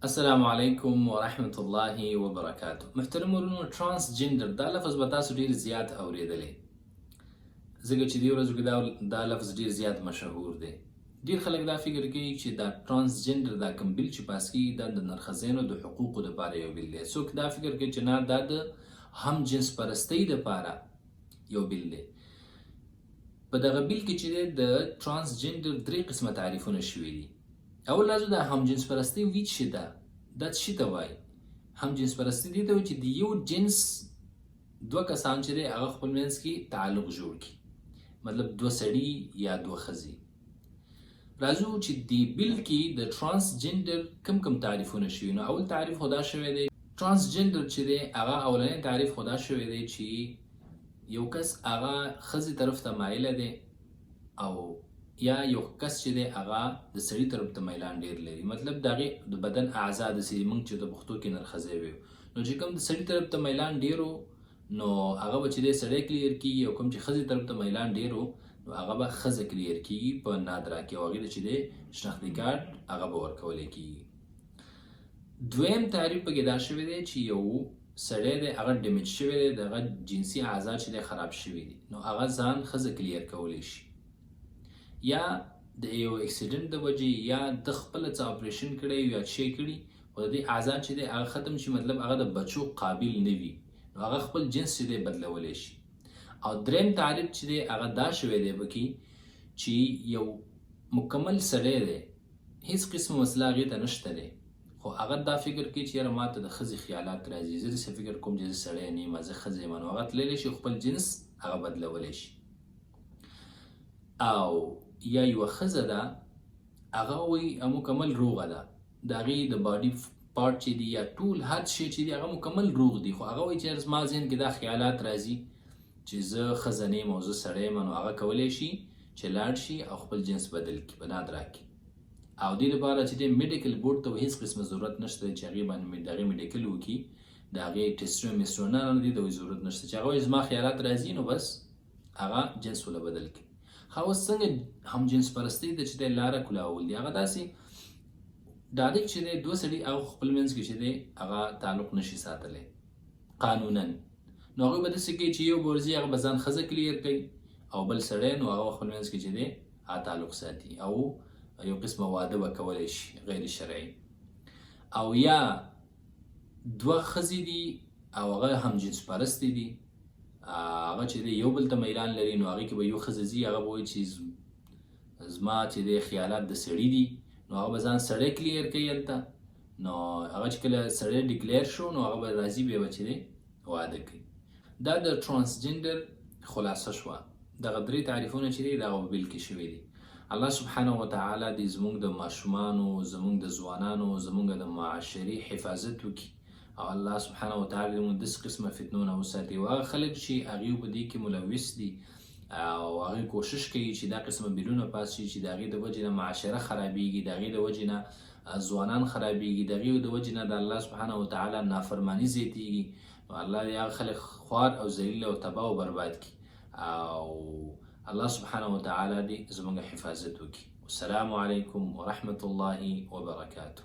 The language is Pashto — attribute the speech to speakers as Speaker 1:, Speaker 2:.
Speaker 1: السلام علیکم ورحمت الله وبرکاته. محترم ورونو، ترانسجنډر دا لفظ به تاسو ډیر زیات اوریدلی، ځکه چې دې ورځو کې دا لفظ ډیر زیات مشهور دی. ډیر خلک دا فکر کوي چې دا ترانسجنډر دا کوم بیل چې پاس کیږي دا د نرښځینو د حقوقو دپاره یو بیل دی. څوک دا فکر کوي چې نه، دا د هم جنس پرستۍ دپاره یو بیل دی. په دغه بیل کې چې دی د ترانسجنډر درې قسمه تعریفونه شوي دي. اول لازم دا هم جنس پرستی وی چی ده؟ دا چی ته وای؟ هم جنس پرستی دی ته وای چې د یو جنس دوه کسان چې دی هغه خپل منځ کې تعلق جوړ کړي، مطلب دوه سړي یا دوه ښځې. راځو چې د بیل کې د ترانسجنډر کم کم تعریفونه شوي. نو اول تعریف خدا شوی دی ترانسجنډر چې دی هغه اولنی تعریف خدا شوی دی چې یو کس هغه ښځې طرف ته مایله دی، او یا یو کس چې دی هغه د سړي طرف ته میلان ډېر لري، مطلب د هغې د بدن اعضا داسې موږ چې د پښتو کې نرښځی ویو، نو چې کوم د سړي طرف ته میلان ډېر و نو هغه به چې دی سړی کلیر کېږي، او کوم چې ښځې طرف ته میلان ډېر و نو هغه به ښځه کلیر کېږي په نادرا کې، او هغې ته چې دی شناختي کارډ هغه به ورکولی کېږي. دویم تعریف پکې دا شوی دی چې یو سړی دی هغه ډیمیج شوی دی، د هغه جنسي اعضا چې دی خراب شوي دي، نو هغه ځان ښځه کلیر کولی شي، یا د یو اکسیډنټ د وجې یا د خپله څه اپریشن کړی یا شی کړي، خو د دې اعضا چې دی هغه ختم شي، مطلب هغه د بچو قابل نه وي، نو هغه خپل جنس چې دی بدلولی شي. او دریم تعریف چې دی هغه دا شوی دی پکې چې یو مکمل سړی دی، هیڅ قسم مسله هغې ته نشته دی، خو هغه دا فکر کوي چې یاره ما ته د ښځې خیالات راځي، زه داسې فکر کوم چې زه سړی نه یم، زه ښځه یم، نو هغه تللی شي خپل جنس هغه بدلولی شي. او یا یوه ښځه ده هغه وایي مکمل روغه ده، د هغې د باډي پارټ چې دي یا ټول هر شی چې دي هغه مکمل روغ دي، خو هغه وایي چې زما ذهن کې دا خیالات راځي چې زه ښځه نه یم او زه سړی یم، نو هغه کولی شي چې لاړ شي او خپل جنس بدل کړي په نادرا کې. او دې لپاره چې دی میډیکل بورډ ته هېڅ قسمه ضرورت نشته چې هغې باندې د هغې میډیکل وکړي، د هغې ټیسټونه میسټونه نه دي، د ضرورت نشته چې هغه وایي زما خیالات راځي نو بس هغه جنس وله بدل کړي. خو اوس څنګه هم جنس پرستۍ ته چې دی لاره کلاول دي، هغه داسې ډایرکټ چې دی دوه سړي هغه خپل منځ کې چې دی هغه تعلق نشي ساتلی قانونا، نو هغوی به داسې کوي چې یو به ورځي هغه به ځان ښځه کلیر کوي، او بل سړی نو هغه خپل منځ کې چې دی هغه تعلق ساتي، او یو قسمه واده به کولی شي غیر شرعي. او یا دوه ښځې دي او هغه هم جنس پرستې دي، هغه چې دی یو بل ته میلان لري، نو هغې کې به یو ښځه ځي هغه به وایي چې زما چې دی خیالات د سړي دي، نو هغه به ځان سړی کلیر کوي هلته، نو هغه چې کله سړی ډیکلیر شو نو هغه به راځي بیا به چې دی واده کوي. دا د ترانسجنډر خلاصه شوه. دغه درې تعریفونه چې دي دغه په بیل کې شوي دي. الله سبحانه وتعالی دې زموږ د ماشومانو، زموږ د ځوانانو، زموږ د معاشري حفاظت وکړي، او الله سبحانه وتعالی موږ داسې قسمه فتنو نه وساتي، او هغه خلک چې هغې په دې کې ملوث دي او هغې کوشش کوي چې دا قسمه بیلونه پاس شي چې د هغې د وجې نه معاشره خرابېږي، د هغې د وجې نه ځوانان خرابېږي، د هغې د وجې نه د الله سبحانه وتعالی نافرماني زیاتېږي، نو الله دې هغه خلک خوار او ذلیل او تباه او برباد کړي، او الله سبحانه وتعالی دې زموږ حفاظت وکړي. السلام علیکم ورحمة الله وبرکاته.